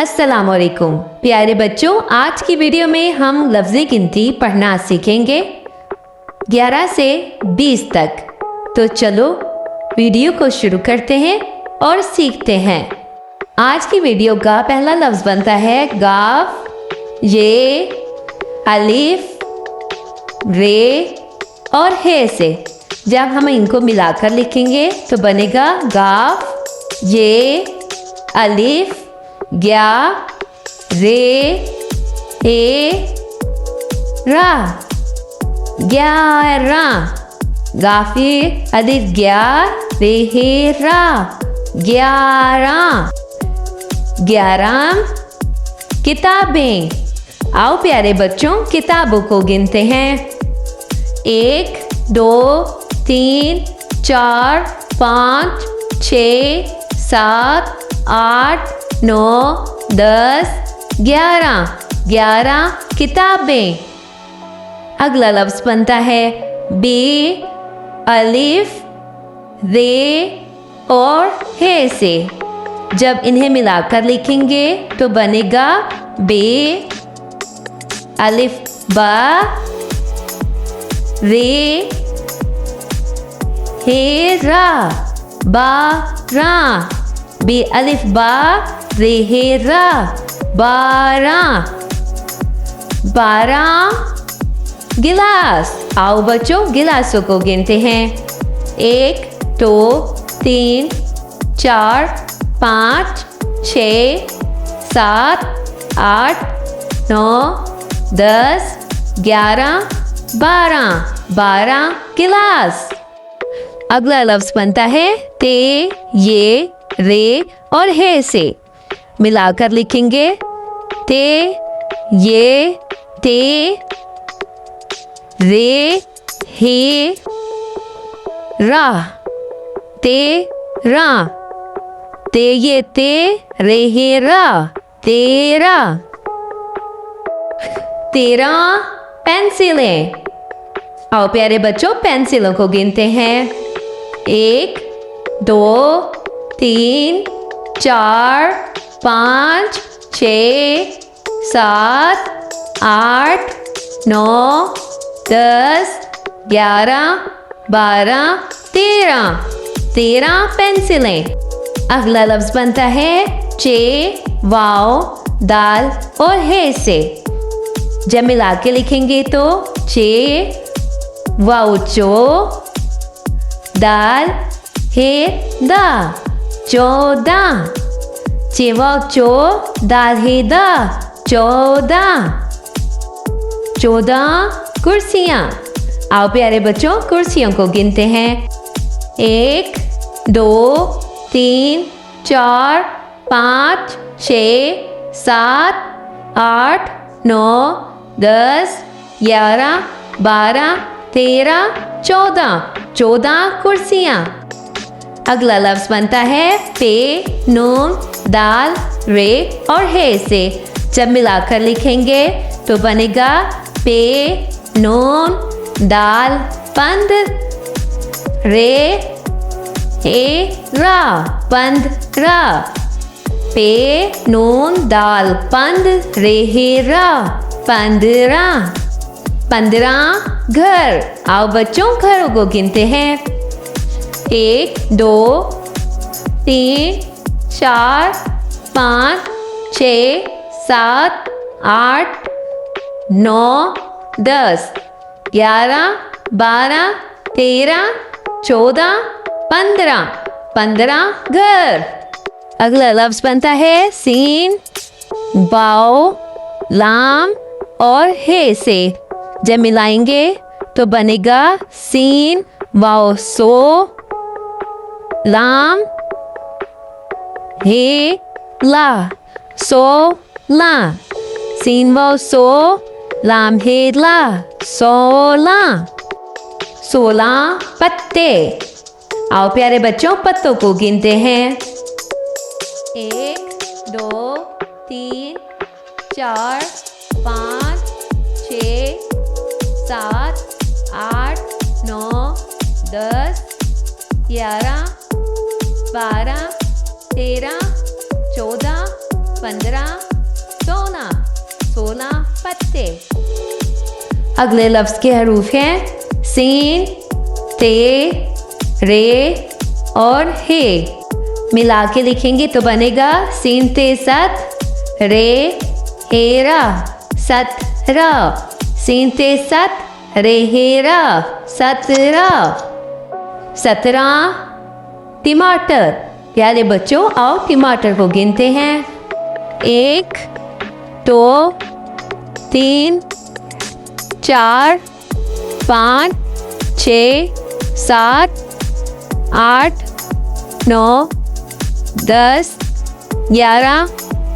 अस्सलाम वालेकुम प्यारे बच्चों, आज की वीडियो में हम लफ्ज़ी गिनती पढ़ना सीखेंगे 11 से 20 तक। तो चलो वीडियो को शुरू करते हैं और सीखते हैं। आज की वीडियो का पहला लफ्ज़ बनता है गाफ, ये, अलिफ, रे और हे से। जब हम इनको मिलाकर लिखेंगे तो बनेगा गाफ, ये, अलिफ, ग्या, रे, हे, रा, ग्यारह। गाफिर, अलिफ, ग्या, रे, हे, रा, ग्यारह। 11 किताबें। आओ प्यारे बच्चों, किताबों को गिनते हैं। 1 2 3 4 5 6 7 8 9 10 11। 11 किताबें। अगला लफ्ज़ बनता है बे, अलिफ, रे और हे से। जब इन्हें मिलाकर लिखेंगे तो बनेगा बे, अलिफ, बा, रे, हे, रा, बारा। बे, अलिफ, बा, रे, हे, रा, 12। 12 गिलास। आओ बच्चों, गिलासों को गिनते हैं। 1 2 3 4 5 6 7 8 9 10 11 12। 12 गिलास। अगला लफ्ज़ बनता है ते, ये, रे और हे से। मिलाकर लिखेंगे ते, ये, ते, रे, हे, रा, ते, रा। ते, ये, ते, रे, हे, रा, 13। 13 पेंसिलें। आओ प्यारे बच्चों, पेंसिलों को गिनते हैं। 1 2 3 4 5 6 7 8 9 10 11 12 13। 13 पेंसिलें। अगला लफ्ज़ बनता है चे, वाओ, दाल और हे से। जब मिला के लिखेंगे तो चे, वाओ, चो, दाल, हे, दा, 14। चे, वाओ, चो, दाल, हे, दा, 14। 14 कुर्सियाँ। आओ प्यारे बच्चों, कुर्सियों को गिनते हैं। 1 2 3 4 5 6 7 8 9 10 11 12 13 14। 14 कुर्सियाँ। अगला लफ्ज़ बनता है पे, नून, दाल, रे और हे से। जब मिलाकर लिखेंगे तो बनेगा पे, नून, दाल, पंद, रे, हे, रा, 15। पे, नून, दाल, पंद, रे, हे, रा, 15। 15 घर। आओ बच्चों, घरों को गिनते हैं। 1 2 3 4 5 6 7 8 9 10 11 12 13 14 15। 15 घर। अगला लफ्ज़ बनता है सीन, बाओ, लाम और हे से। जब मिलाएंगे तो बनेगा सीन, वाओ, सो, लाम, हे, ला, सो, ला। सीन, वाओ, सो, लाम, हे, ला, 16। 16 पत्ते। आओ प्यारे बच्चों, पत्तों को गिनते हैं। 1 2 3 4 5 6 7 8 9 10 11 12 13 14 15 16 16 पत्ते। अगले लफ्ज के हरूफ हैं सीन, ते, रे और हे। मिला के लिखेंगे तो बनेगा सीन ते सत, रे हेरा सतरा। सीन ते सत, रे हेरा सतरा। 17 टमाटर। प्यारे बच्चों आओ टमाटर को गिनते हैं। 1 2 3 4 5 6 7 8 9 10 11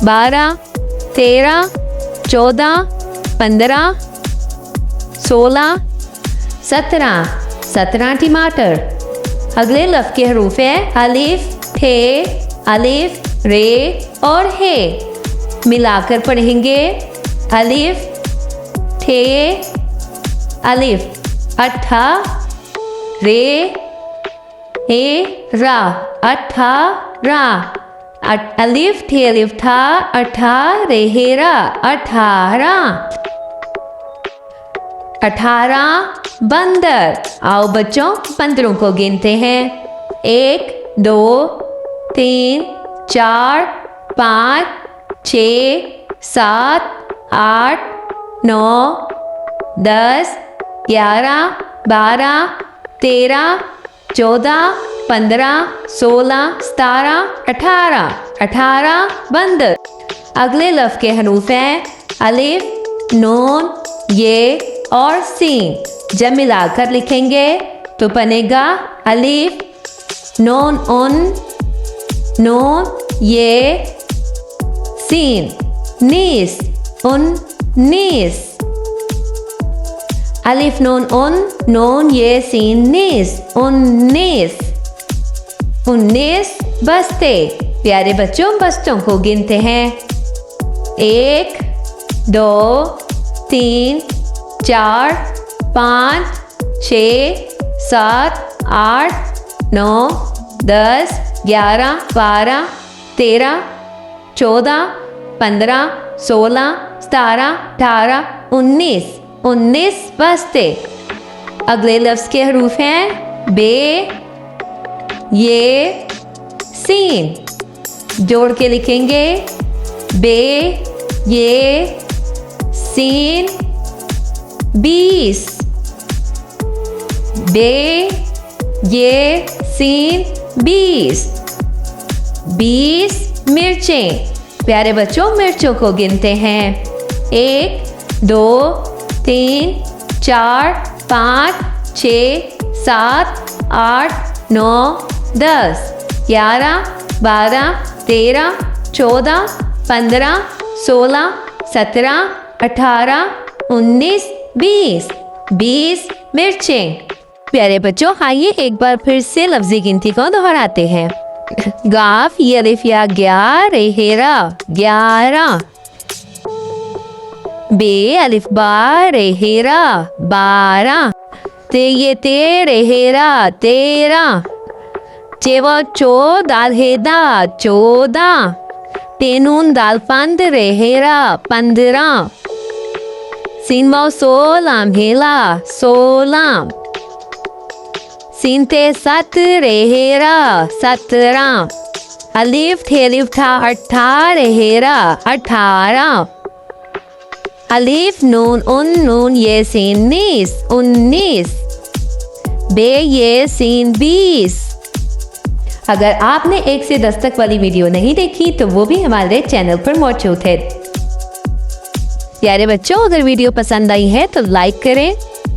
12 13 14 15 16 17 17 टमाटर। अगले लफ्ज के हरूफ है अलिफ, थे, अलिफ, रे और हे। मिलाकर पढ़ेंगे अलिफ, थे, अलिफ, अट्ठा, रे, हे, रा, अट्ठारा। अलिफ, थे, अलिफ, था, अट्ठा, रे, हे, रा, 18। 18 बंदर। आओ बच्चों बंदरों को गिनते हैं। 1 2 3 4 5 6 7 8 9 10 11 12 13 14 15 16 17 18। 18 बंदर। अगले लफ्ज के हरूफ हैं अलिफ, नून, ये और सीन। जब मिलाकर लिखेंगे तो बनेगा अलिफ, नून उन, नून ये, सीन नीस, उन्नीस। अलिफ नून उन, नून ये, सीन नीस, 19। 19 बस्ते। प्यारे बच्चों बस्तों को गिनते हैं। 1 2 3 4 5 6 7 8 9 10 11 12 13 14 15 16 17 18 19। 19 बस्ते। अगले लफ्ज के हरूफ हैं बे, ये, सीन। जोड़ के लिखेंगे बे, ये, सीन 20। बे, ये, सीन 20। 20 मिर्चें। प्यारे बच्चों मिर्चों को गिनते हैं। 1 2 3 4 5 6 7 8 9 10 11 12 13 14 15 16 17 18 19 20। 20 मिर्चें। प्यारे बच्चों आइए एक बार फिर से लफ्जी गिनती को दोहराते हैं। गाफ ये अलिफ या ग्या, रे हेरा 11। बे अलिफ बा, रे हेरा 12। ते ये ते, रे हेरा 13। चेवा चो दाल हेदा 14। तेनून दाल पंद, रे हेरा 15। सीनमाओ सोलाम हेला 16। सीनते सत, रे हेरा 17। अलिफ थे अलिफ था 18, रे हेरा 18। अलिफ नून उन, नून ये, सीन 19। बे ये, सीन 20। अगर आपने 1 से 10 तक वाली वीडियो नहीं देखी तो वो भी हमारे चैनल पर मौजूद है। प्यारे बच्चों अगर वीडियो पसंद आई है तो लाइक करें,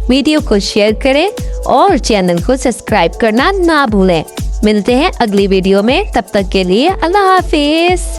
वीडियो को शेयर करें और चैनल को सब्सक्राइब करना ना भूलें। मिलते हैं अगली वीडियो में, तब तक के लिए अल्लाह हाफिज।